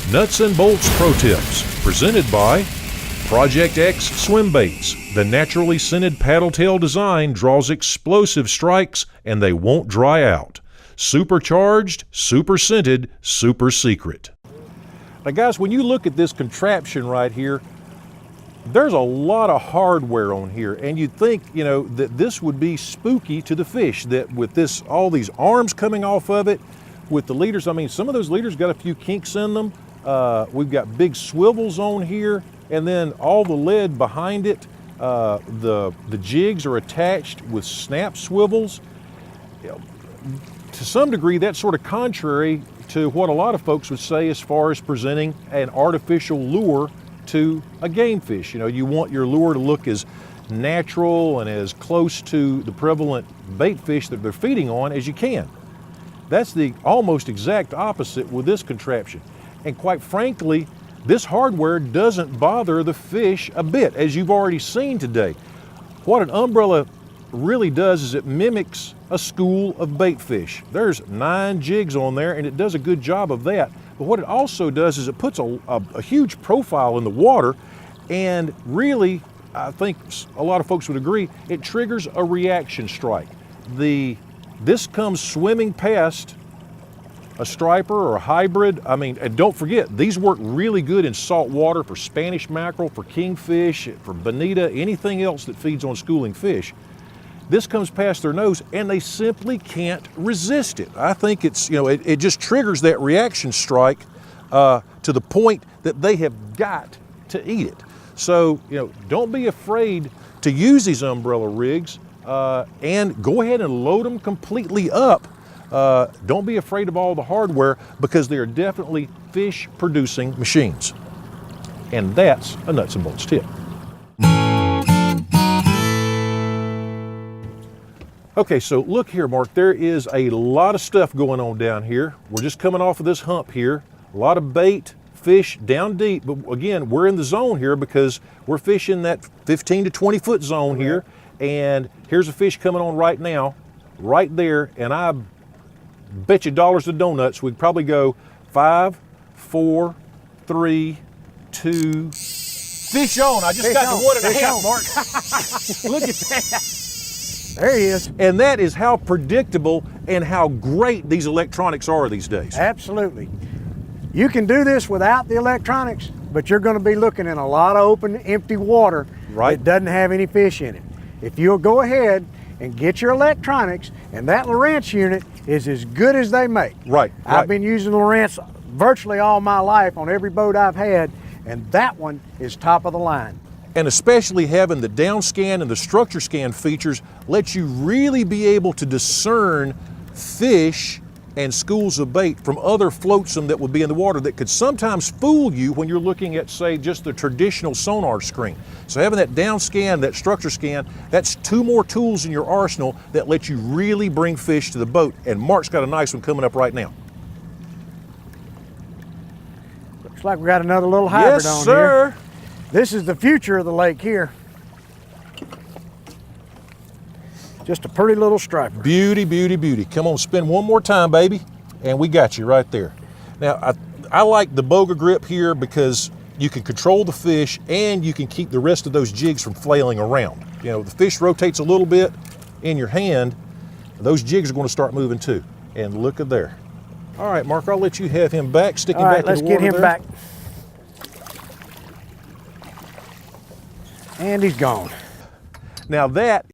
Nuts and Bolts Pro Tips, presented by Project X Swim Baits. The naturally scented paddle tail design draws explosive strikes and they won't dry out. Supercharged, super scented, super secret. Now guys, when you look at this contraption right here, there's a lot of hardware on here, and you'd think, you know, that this would be spooky to the fish, that with this, all these arms coming off of it, with the leaders, I mean, some of those leaders got a few kinks in them. We've got big swivels on here, and then all the lead behind it, the jigs are attached with snap swivels. To some degree, that's sort of contrary to what a lot of folks would say as far as presenting an artificial lure to a game fish. You know, you want your lure to look as natural and as close to the prevalent bait fish that they're feeding on as you can. That's the almost exact opposite with this contraption. And quite frankly, this hardware doesn't bother the fish a bit, as you've already seen today. What an umbrella really does is it mimics a school of bait fish. There's 9 jigs on there, and it does a good job of that. But what it also does is it puts a huge profile in the water, and really, I think a lot of folks would agree, it triggers a reaction strike. This comes swimming past a striper or a hybrid. I mean, and don't forget, these work really good in salt water for Spanish mackerel, for kingfish, for bonita, anything else that feeds on schooling fish. This comes past their nose and they simply can't resist it. I think it's, you know, it just triggers that reaction strike to the point that they have got to eat it. So, you know, don't be afraid to use these umbrella rigs and go ahead and load them completely up. Don't be afraid of all the hardware, because they are definitely fish producing machines. And that's a Nuts and Bolts tip. Okay, so look here, Mark, there is a lot of stuff going on down here. We're just coming off of this hump here. A lot of bait, fish down deep, but again, we're in the zone here because we're fishing that 15 to 20 foot zone here. And here's a fish coming on right now, right there, and I bet you dollars to donuts we'd probably go 5, 4, 3, 2. Fish on. I just got to 1.5, Mark. Look at that. There he is. And that is how predictable and how great these electronics are these days. Absolutely. You can do this without the electronics, but you're going to be looking in a lot of open, empty water that doesn't have any fish in it. If you'll go ahead and get your electronics, and that Lowrance unit is as good as they make. Right. I've been using Lowrance virtually all my life on every boat I've had, and that one is top of the line. And especially having the down scan and the structure scan features lets you really be able to discern fish and schools of bait from other flotsam that would be in the water that could sometimes fool you when you're looking at, say, just the traditional sonar screen. So having that down scan, that structure scan, that's 2 more tools in your arsenal that let you really bring fish to the boat. And Mark's got a nice one coming up right now. Looks like we got another little hybrid on here. Yes, sir. This is the future of the lake here. Just a pretty little striper. Beauty, beauty, beauty. Come on, spin one more time, baby. And we got you right there. Now, I like the Boga grip here because you can control the fish and you can keep the rest of those jigs from flailing around. You know, the fish rotates a little bit in your hand, those jigs are going to start moving too. And look at there. All right, Mark, I'll let you have him back. Stick him back in the water. Let's get him there. back. And he's gone. Now that